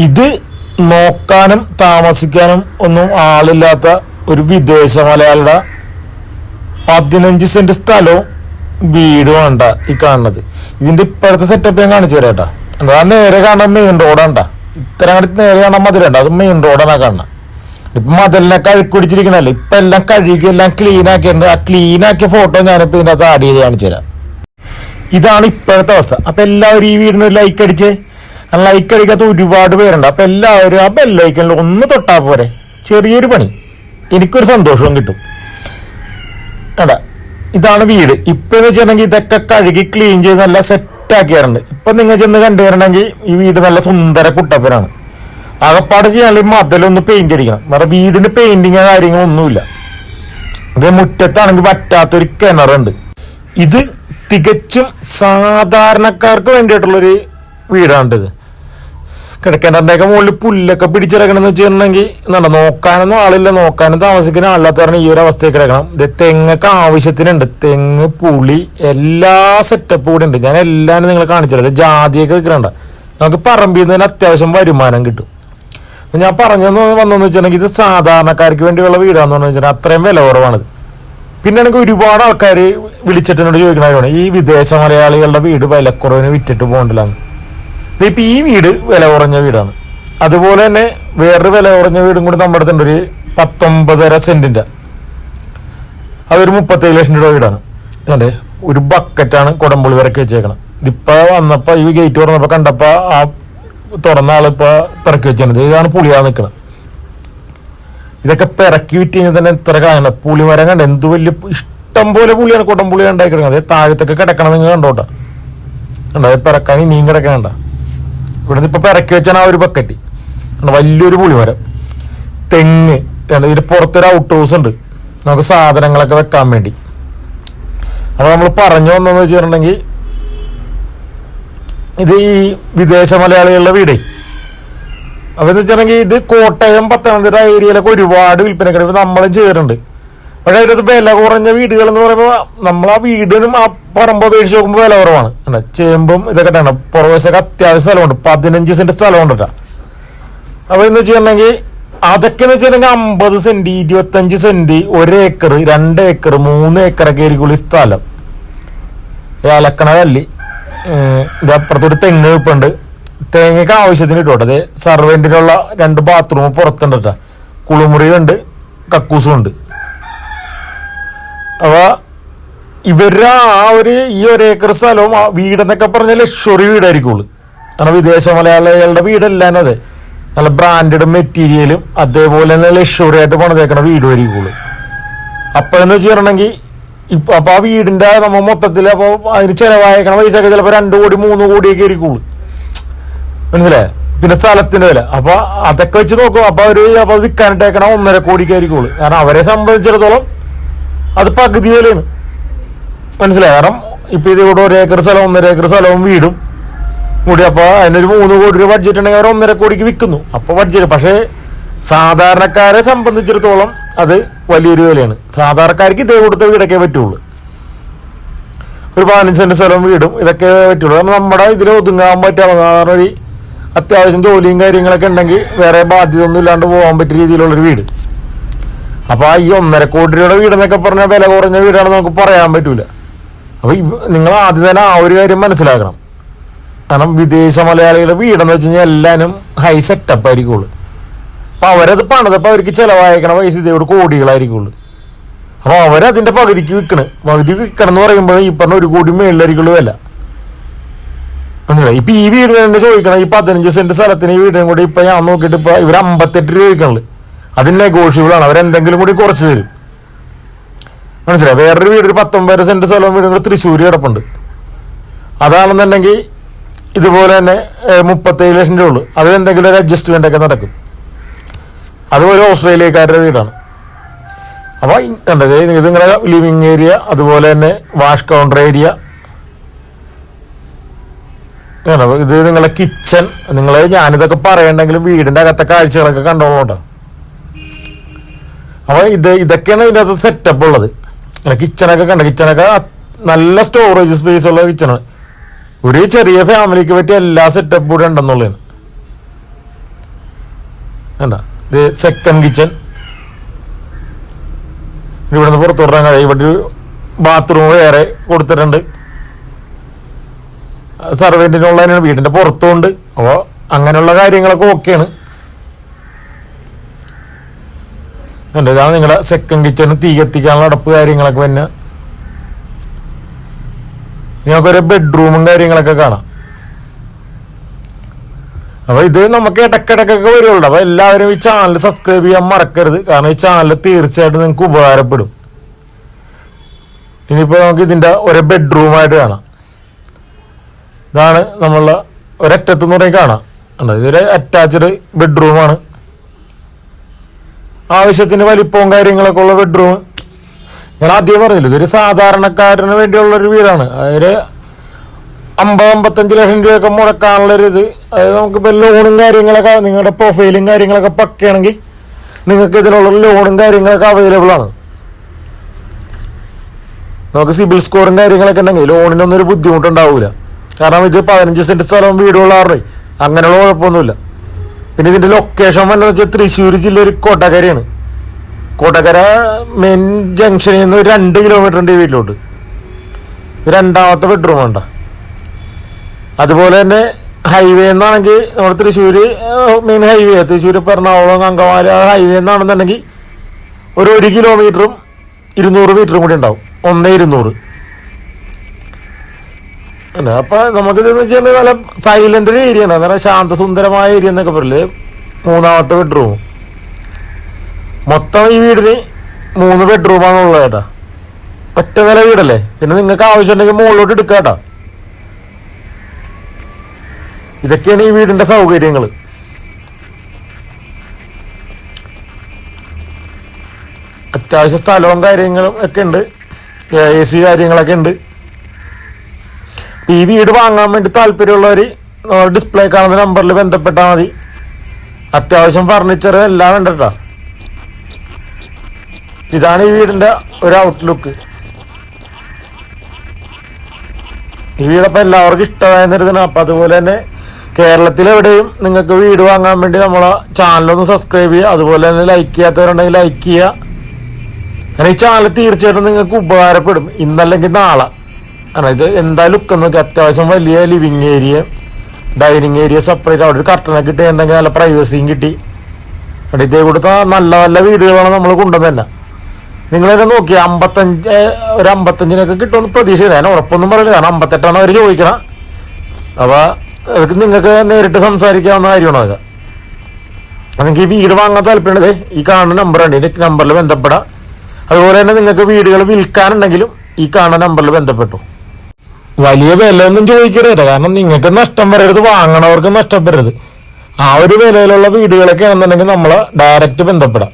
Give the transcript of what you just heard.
ഇത് നോക്കാനും താമസിക്കാനും ഒന്നും ആളില്ലാത്ത ഒരു വിദേശ മലയാളിയുടെ 15 സെന്റ് സ്ഥലവും വീടും വേണ്ട ഈ കാണുന്നത്. ഇതിന്റെ ഇപ്പോഴത്തെ സെറ്റപ്പ് ഞാൻ കാണിച്ചു തരാം കേട്ടോ. ആ നേരെ കാണാൻ മെയിൻ റോഡാണ്ട, ഇത്ര അങ്ങോട്ട് നേരെ കാണാൻ മതിലുണ്ട്, അത് മെയിൻ റോഡാണ് കാണുന്നത്. ഇപ്പൊ മതിലിനൊക്കെ അഴുക്കുടിച്ചിരിക്കണല്ലോ, ഇപ്പൊ എല്ലാം കഴുകി എല്ലാം ക്ലീൻ ആക്കിയിട്ടുണ്ട്. ആ ക്ലീൻ ആക്കിയ ഫോട്ടോ ഞാനിപ്പോ ഇതിനകത്ത് ആഡ് ചെയ്ത് കാണിച്ചു തരാം. ഇതാണ് ഇപ്പോഴത്തെ അവസ്ഥ. അപ്പൊ എല്ലാവരും ഈ വീടിന് ഒരു ലൈക്ക് അടിച്ചേ. ലൈക്ക് അടിക്കാത്ത ഒരുപാട് പേരുണ്ട്. അപ്പൊ എല്ലാവരും ആ ബെല്ലൈക്കണിൽ ഒന്ന് തൊട്ടാ പോരെ, ചെറിയൊരു പണി, എനിക്കൊരു സന്തോഷവും കിട്ടും. എടാ ഇതാണ് വീട്. ഇപ്പൊ എന്ന് വെച്ചിട്ടുണ്ടെങ്കിൽ ഇതൊക്കെ കഴുകി ക്ലീൻ ചെയ്ത് നല്ല സെറ്റ് ആക്കിയാറുണ്ട്. ഇപ്പൊ നിങ്ങൾ ചെന്ന് കണ്ടുവരണമെങ്കിൽ ഈ വീട് നല്ല സുന്ദര കുട്ടപ്പനാണ്. ആകപ്പാട് ചെയ്യാനുള്ള ഈ മതിലൊന്ന് പെയിന്റ് അടിക്കണം. വേറെ വീടിന് പെയിന്റിങ്ങോ കാര്യങ്ങളൊന്നുമില്ല. അതേ മുറ്റത്താണെങ്കിൽ പറ്റാത്തൊരു കിണറുണ്ട്. ഇത് തികച്ചും സാധാരണക്കാർക്ക് വേണ്ടിയിട്ടുള്ളൊരു വീടാണിത്. കിടക്കേണ്ടതിൻ്റെയൊക്കെ മുകളിൽ പുല്ലൊക്കെ പിടിച്ചിറക്കണമെന്ന് വെച്ചിട്ടുണ്ടെങ്കിൽ എന്താണ്, നോക്കാനൊന്നും ആളില്ല, നോക്കാനും താമസിക്കുന്ന ആളില്ലാത്ത കാരണം ഈ ഒരു അവസ്ഥയിൽ കിടക്കണം. ഇത് തെങ്ങൊക്കെ ആവശ്യത്തിനുണ്ട്, തെങ്ങ് പുളി എല്ലാ സെറ്റപ്പ് കൂടെ ഉണ്ട്. ഞാൻ എല്ലാം നിങ്ങളെ കാണിച്ചത്. ജാതിയൊക്കെ വെക്കണുണ്ട്. നമുക്ക് പറമ്പിൽ നിന്ന് തന്നെ അത്യാവശ്യം വരുമാനം കിട്ടും. ഞാൻ പറഞ്ഞെന്ന് വന്നെന്ന് വെച്ചിട്ടുണ്ടെങ്കിൽ ഇത് സാധാരണക്കാർക്ക് വേണ്ടിയുള്ള വീടാന്ന് പറഞ്ഞു വെച്ചാൽ അത്രയും വില കുറവാണിത്. പിന്നെ എനിക്ക് ഒരുപാട് ആൾക്കാർ വിളിച്ചിട്ട് എന്നോട് ചോദിക്കണവരാണ് ഈ വിദേശ മലയാളികളുടെ വീട് വിലക്കുറവിന് വിറ്റിട്ട് പോകണ്ടില്ലാന്ന്. ഇപ്പൊ ഈ വീട് വില കുറഞ്ഞ വീടാണ്. അതുപോലെ തന്നെ വേറൊരു വില കുറഞ്ഞ വീടും കൂടി നമ്മുടെ അടുത്തുണ്ട്, ഒരു 19.5 സെന്റിന്റെ. അതൊരു 37 ലക്ഷം രൂപ വീടാണ്. അല്ലേ, ഒരു ബക്കറ്റാണ് കുടംപുളി വിറക്കി വെച്ചേക്കണം. ഇതിപ്പോ വന്നപ്പോ ഈ ഗേറ്റ് തുറന്നപ്പോ കണ്ടപ്പോ ആ തുറന്ന ആളിപ്പോ പിറക്കി വെച്ചിട്ടുണ്ട്. ഇതാണ് പുളിയാ നിൽക്കണം. ഇതൊക്കെ പിറക്കി വിറ്റ് കഴിഞ്ഞാൽ തന്നെ എത്ര കാര്യം. പുളിമരം കണ്ട എന്ത് വലിയ ഇഷ്ടം പോലെ പുളിയാണ്, കുടംപുളി ഉണ്ടായി കിടക്കുന്നത്. അതേ താഴത്തൊക്കെ കിടക്കണം നിങ്ങൾ കണ്ടോട്ടാ. കണ്ടോ പിറക്കാൻ ഇനിയും കിടക്കണ്ട. ഇവിടെ നിന്ന് ഇപ്പൊ പിറക്കി വെച്ചാണ് ആ ഒരു ബക്കറ്റ്. വലിയൊരു പുളിമരം. തെങ്ങ്, ഇതിന് പുറത്തൊരു ഔട്ട് ഹൗസ് ഉണ്ട് നമുക്ക് സാധനങ്ങളൊക്കെ വെക്കാൻ വേണ്ടി. അപ്പൊ നമ്മൾ പറഞ്ഞു വന്നെന്ന് വെച്ചിട്ടുണ്ടെങ്കിൽ ഇത് ഈ വിദേശ മലയാളികളുടെ വീടേ. അപ്പൊ എന്ന് വെച്ചിട്ടുണ്ടെങ്കിൽ ഇത് കോട്ടയം പത്തനംതിട്ട ഏരിയയിലൊക്കെ ഒരുപാട് വിൽപ്പനക്കട നമ്മളും ചെയ്തിട്ടുണ്ട്. പക്ഷെ അതിനകത്ത് വില കുറഞ്ഞ വീടുകൾ എന്ന് പറയുമ്പോൾ നമ്മൾ ആ വീടിനും ആ പറമ്പ് അപേക്ഷിച്ച് നോക്കുമ്പോൾ വില കുറവാണ്. ചേമ്പും ഇതൊക്കെ തന്നെ പുറവശമൊക്കെ അത്യാവശ്യം സ്ഥലമുണ്ട്. 15 സെന്റ് സ്ഥലമുണ്ട് കേട്ടോ. അപ്പൊ എന്ന് വെച്ചിട്ടുണ്ടെങ്കിൽ അതൊക്കെ എന്ന് വെച്ചിട്ടുണ്ടെങ്കിൽ 50 സെന്റ് 25 സെന്റ് 1 ഏക്കർ 2 ഏക്കർ 3 ഏക്കറൊക്കെ ആയിരിക്കും ഈ സ്ഥലം. ഏലക്കണ കല്ലി ഇതപ്പുറത്തൊരു തെങ്ങ് വെപ്പുണ്ട്. തേങ്ങയ്ക്ക് ആവശ്യത്തിന് ഇട്ടോട്ടെ. അതെ, സർവെന്റിനുള്ള 2 ബാത്റൂം പുറത്തുണ്ട് കേട്ടോ. കുളിമുറിയുണ്ട്, കക്കൂസും ഉണ്ട്. അപ്പൊ ഇവരുടെ ആ ഈ 1 ഏക്കർ സ്ഥലവും ആ വീടെന്നൊക്കെ പറഞ്ഞാൽ ലക്ഷറി വീടായിരിക്കുള്ളൂ. കാരണം വിദേശ മലയാളികളുടെ വീടെല്ലാം അതെ നല്ല ബ്രാൻഡഡ് മെറ്റീരിയലും അതേപോലെ തന്നെ ലക്ഷറി ആയിട്ട് പണിതേക്കണ വീടും ആയിരിക്കുള്ളൂ. അപ്പോഴെന്ന് വെച്ചിട്ടുണ്ടെങ്കിൽ ഇപ്പൊ അപ്പൊ ആ വീടിന്റെ നമ്മ മൊത്തത്തിൽ അപ്പൊ അതിന് ചെലവായേക്കണ പൈസയൊക്കെ ചിലപ്പോ 2 കോടി 3 കോടിയൊക്കെ ആയിരിക്കുള്ളൂ. മനസ്സിലായോ? പിന്നെ സ്ഥലത്തിന്റെ വില അപ്പൊ അതൊക്കെ വെച്ച് നോക്കും. അപ്പൊ അവര് അപ്പൊ വിൽക്കാനിട്ടേക്കണ 1.5 കോടിക്ക് ആയിരിക്കുള്ളൂ. കാരണം അവരെ സംബന്ധിച്ചിടത്തോളം അത് പകുതി വിലയാണ്. മനസ്സിലായി? കാരണം ഇപ്പൊ ഇത് ഇവിടെ 1 ഏക്കർ സ്ഥലം 1.5 ഏക്കർ സ്ഥലവും വീടും കൂടി അപ്പൊ അതിനൊരു 3 കോടി രൂപ ബഡ്ജറ്റ് ഉണ്ടെങ്കിൽ അവർ 1.5 കോടിക്ക് വിൽക്കുന്നു. അപ്പൊ ബഡ്ജറ്റ് പക്ഷേ സാധാരണക്കാരെ സംബന്ധിച്ചിടത്തോളം അത് വലിയൊരു വിലയാണ്. സാധാരണക്കാർക്ക് ഇതേ കൊടുത്ത വീടൊക്കെ പറ്റുള്ളൂ. ഒരു 15 സെന്റ് സ്ഥലവും വീടും ഇതൊക്കെ പറ്റുള്ളൂ. കാരണം നമ്മുടെ ഇതിൽ ഒതുങ്ങാൻ പറ്റാവുന്ന അത്യാവശ്യം ജോലിയും കാര്യങ്ങളൊക്കെ ഉണ്ടെങ്കിൽ വേറെ ബാധ്യത ഒന്നും ഇല്ലാണ്ട് പോകാൻ പറ്റിയ രീതിയിലുള്ളൊരു വീട്. അപ്പൊ ഈ 1.5 കോടി രൂപയുടെ വീടെന്നൊക്കെ പറഞ്ഞാൽ വില കുറഞ്ഞ വീടാണെന്ന് നമുക്ക് പറയാൻ പറ്റൂല. അപ്പൊ നിങ്ങൾ ആദ്യം തന്നെ ആ ഒരു കാര്യം മനസ്സിലാക്കണം. കാരണം വിദേശ മലയാളികളുടെ വീടെന്ന് വെച്ച് കഴിഞ്ഞാൽ എല്ലാവരും ഹൈ സെറ്റപ്പ് ആയിരിക്കുള്ളൂ. അപ്പൊ അവരത് പണിതപ്പോൾ അവർക്ക് ചിലവായിരിക്കണ പൈസ ഇതോട് കോടികളായിരിക്കുള്ളൂ. അപ്പൊ അവരതിന്റെ പകുതി വിൽക്കണം എന്ന് പറയുമ്പോൾ ഈ പറഞ്ഞ 1 കോടി മേളിലായിരിക്കുള്ളൂ വില. മനസ്സിലായി? ഇപ്പൊ ഈ വീട് തന്നെ ചോദിക്കണം. ഈ 15 സെന്റ് സ്ഥലത്തിന് ഈ വീടിനും കൂടി ഇപ്പൊ ഞാൻ നോക്കിയിട്ട് ഇപ്പൊ ഇവർ 58 രൂപ ചോദിക്കണുള്ളൂ. അത് നെഗോഷ്യബിൾ ആണ്. അവരെന്തെങ്കിലും കൂടി കുറച്ച് തരും. മനസ്സിലായി? വേറൊരു വീട് 19 സെന്റ് സ്ഥലവും വീടും കൂടി തൃശ്ശൂർ കിടപ്പുണ്ട്. അതാണെന്നുണ്ടെങ്കിൽ ഇതുപോലെ തന്നെ 37 ലക്ഷം രൂപ ഉള്ളൂ. അതിൽ എന്തെങ്കിലും ഒരു അഡ്ജസ്റ്റ്മെന്റ് ഒക്കെ നടക്കും. അതുപോലെ ഓസ്ട്രേലിയക്കാരുടെ വീടാണ്. അപ്പൊ ഇത് നിങ്ങളുടെ ലിവിങ് ഏരിയ, അതുപോലെ തന്നെ വാഷ് കൗണ്ടർ ഏരിയ, ഇത് നിങ്ങളെ കിച്ചൺ. ഞാനിതൊക്കെ പറയണ്ടെങ്കിലും വീടിന്റെ അകത്തെ കാഴ്ചകളൊക്കെ കണ്ടോളൂട്ടോ. അപ്പൊ ഇതൊക്കെയാണ് ഇതിൻ്റെ അകത്ത് സെറ്റപ്പ് ഉള്ളത്. കിച്ചണൊക്കെ കണ്ട, കിച്ചണൊക്കെ നല്ല സ്റ്റോറേജ് സ്പേസ് ഉള്ള കിച്ചണാണ്. ഒരു ചെറിയ ഫാമിലിക്ക് പറ്റിയ എല്ലാ സെറ്റപ്പും കൂടെ ഉണ്ടെന്നുള്ളതാണ്. എന്താ ഇത് സെക്കൻഡ് കിച്ചൺ. ഇവിടെ നിന്ന് പുറത്തോട്ടാൻ കഴിയും. ഇവിടെ ഒരു ബാത്റൂം വേറെ കൊടുത്തിട്ടുണ്ട്. സർവൻറ്റിനുള്ളതിനാണ്, വീടിൻ്റെ പുറത്തുണ്ട്. അപ്പോൾ അങ്ങനെയുള്ള കാര്യങ്ങളൊക്കെ ഓക്കെയാണ്. ഇതാണ് നിങ്ങളുടെ സെക്കൻഡ് കിച്ചണ്. തീ കത്തിക്കാനുള്ള അടപ്പ് കാര്യങ്ങളൊക്കെ പിന്നെ ഞങ്ങൾക്കൊരു ബെഡ്റൂമും കാര്യങ്ങളൊക്കെ കാണാം. അപ്പോൾ ഇത് നമുക്ക് ഇടയ്ക്കിടയ്ക്കൊക്കെ വരുള്ളൂ. അപ്പോൾ എല്ലാവരും ഈ ചാനൽ സബ്സ്ക്രൈബ് ചെയ്യാൻ മറക്കരുത്. കാരണം ഈ ചാനൽ തീർച്ചയായിട്ടും നിങ്ങൾക്ക് ഉപകാരപ്പെടും. ഇനിയിപ്പോൾ നമുക്ക് ഇതിൻ്റെ ഒരു ബെഡ്റൂമായിട്ട് കാണാം. ഇതാണ് നമ്മളുടെ ഒരറ്റത്തുനിന്ന് തുടങ്ങി കാണാം. ഇതൊരു അറ്റാച്ച്ഡ് ബെഡ്റൂമാണ്. ആവശ്യത്തിന് വലിപ്പവും കാര്യങ്ങളൊക്കെ ഉള്ള ബെഡ്റൂം. ഞാൻ ആദ്യം പറഞ്ഞില്ല, ഇതൊരു സാധാരണക്കാരന് വേണ്ടിയുള്ളൊരു വീടാണ്. അതൊരു 50-55 ലക്ഷം രൂപയൊക്കെ മുടക്കാനുള്ളൊരിത്. അതായത് നമുക്കിപ്പോൾ ലോണും കാര്യങ്ങളൊക്കെ, നിങ്ങളുടെ പ്രൊഫൈലും കാര്യങ്ങളൊക്കെ പക്കയാണെങ്കിൽ നിങ്ങൾക്ക് ഇതിനുള്ള ലോണും കാര്യങ്ങളൊക്കെ അവൈലബിൾ ആണ്. നമുക്ക് സിബിൽ സ്കോറും കാര്യങ്ങളൊക്കെ ഉണ്ടെങ്കിൽ ലോണിനൊന്നും ഒരു ബുദ്ധിമുട്ടുണ്ടാവില്ല. കാരണം ഇത് 15 സെന്റ് സ്ഥലവും വീടുള്ള കാരണം അങ്ങനെയുള്ള കുഴപ്പമൊന്നുമില്ല. പിന്നെ ഇതിൻ്റെ ലൊക്കേഷൻ വന്നതെന്ന് വെച്ചാൽ തൃശ്ശൂർ ജില്ലയിൽ കോട്ടക്കരയാണ്. കോട്ടക്കര മെയിൻ ജംഗ്ഷനിൽ നിന്ന് 2 കിലോമീറ്റർ ഉണ്ട് ഈ വീട്ടിലോട്ട്. രണ്ടാമത്തെ ബെഡ്റൂം വേണ്ട. അതുപോലെ തന്നെ ഹൈവേ എന്നാണെങ്കിൽ നമ്മുടെ Thrissur main highway, Thrissur Ernakulam Angamaly highway എന്നാണെന്നുണ്ടെങ്കിൽ ഒരു 1 കിലോമീറ്ററും 200 മീറ്ററും കൂടി ഉണ്ടാവും. 1-200 അല്ലേ. അപ്പം നമുക്കിതെന്ന് വെച്ചാൽ നല്ല സൈലൻ്റ് ഒരു ഏരിയ ആണ്. അന്നേരം ശാന്തസുന്ദരമായ ഏരിയ എന്നൊക്കെ പറയില്ലേ. മൂന്നാമത്തെ ബെഡ്റൂം. മൊത്തം ഈ വീടിന് 3 ബെഡ്റൂമാണ് ഉള്ളത് കേട്ടോ. ഒറ്റ നില വീടല്ലേ. പിന്നെ നിങ്ങൾക്ക് ആവശ്യമുണ്ടെങ്കിൽ മുകളിലോട്ട് എടുക്കാം കേട്ടോ. ഇതൊക്കെയാണ് ഈ വീടിൻ്റെ സൗകര്യങ്ങൾ. അത്യാവശ്യം സ്ഥലവും കാര്യങ്ങളും ഒക്കെ ഉണ്ട്. AC കാര്യങ്ങളൊക്കെ ഉണ്ട്. ഈ വീട് വാങ്ങാൻ വേണ്ടി താല്പര്യമുള്ളവർ ഡിസ്പ്ലേ കാണുന്ന നമ്പറിൽ ബന്ധപ്പെട്ടാൽ മതി. അത്യാവശ്യം ഫർണിച്ചർ എല്ലാം ഉണ്ട് കേട്ടോ. ഇതാണ് ഈ വീടിൻ്റെ ഒരു ഔട്ട്ലുക്ക്. ഈ വീടപ്പം എല്ലാവർക്കും ഇഷ്ടമായിരുന്നിരുന്നു. അപ്പം അതുപോലെ തന്നെ കേരളത്തിലെവിടെയും നിങ്ങൾക്ക് വീട് വാങ്ങാൻ വേണ്ടി നമ്മളെ ചാനലൊന്ന് സബ്സ്ക്രൈബ് ചെയ്യുക. അതുപോലെ തന്നെ ലൈക്ക് ചെയ്യാത്തവരുണ്ടെങ്കിൽ ലൈക്ക് ചെയ്യുക. അങ്ങനെ ഈ ചാനൽ തീർച്ചയായിട്ടും നിങ്ങൾക്ക് ഉപകാരപ്പെടും. ഇന്നല്ലെങ്കിൽ നാളെ. ആണ് ഇത് എന്താ ലുക്ക് നോക്കി. അത്യാവശ്യം വലിയ living area, dining area separate. അവിടെ ഒരു കർട്ടനൊക്കെ ഇട്ടുണ്ടെങ്കിൽ നല്ല പ്രൈവസിയും കിട്ടി. അവിടെ ഇതേ കൊടുത്ത നല്ല നല്ല വീടുകളാണ് നമ്മൾ കൊണ്ടുവന്നല്ല. നിങ്ങളെന്നെ നോക്കി 55-55 കിട്ടുമെന്ന് പ്രതീക്ഷയില്ല. ഞാൻ ഉറപ്പൊന്നും പറയില്ല. കാരണം 58 അവർ ചോദിക്കണം. അപ്പോൾ അതൊക്കെ നിങ്ങൾക്ക് നേരിട്ട് സംസാരിക്കാവുന്ന കാര്യമാണ്. അതൊക്കെ നിങ്ങൾക്ക് ഈ വീട് വാങ്ങാൻ താല്പര്യമുള്ളത് ഈ കാണുന്ന നമ്പറുണ്ട്. ഈ നമ്പറിൽ ബന്ധപ്പെടാം. അതുപോലെ തന്നെ നിങ്ങൾക്ക് വീടുകൾ വിൽക്കാനുണ്ടെങ്കിലും ഈ കാണുന്ന നമ്പറിൽ ബന്ധപ്പെട്ടു. വലിയ വില ഒന്നും ചോദിക്കരുത്. കാരണം നിങ്ങൾക്ക് നഷ്ടം വരരുത്, വാങ്ങണവർക്ക് നഷ്ടം വരരുത്. ആ ഒരു വിലയിലുള്ള വീടുകളൊക്കെ ആണെന്നുണ്ടെങ്കിൽ നമ്മളെ ഡയറക്റ്റ് ബന്ധപ്പെടാം.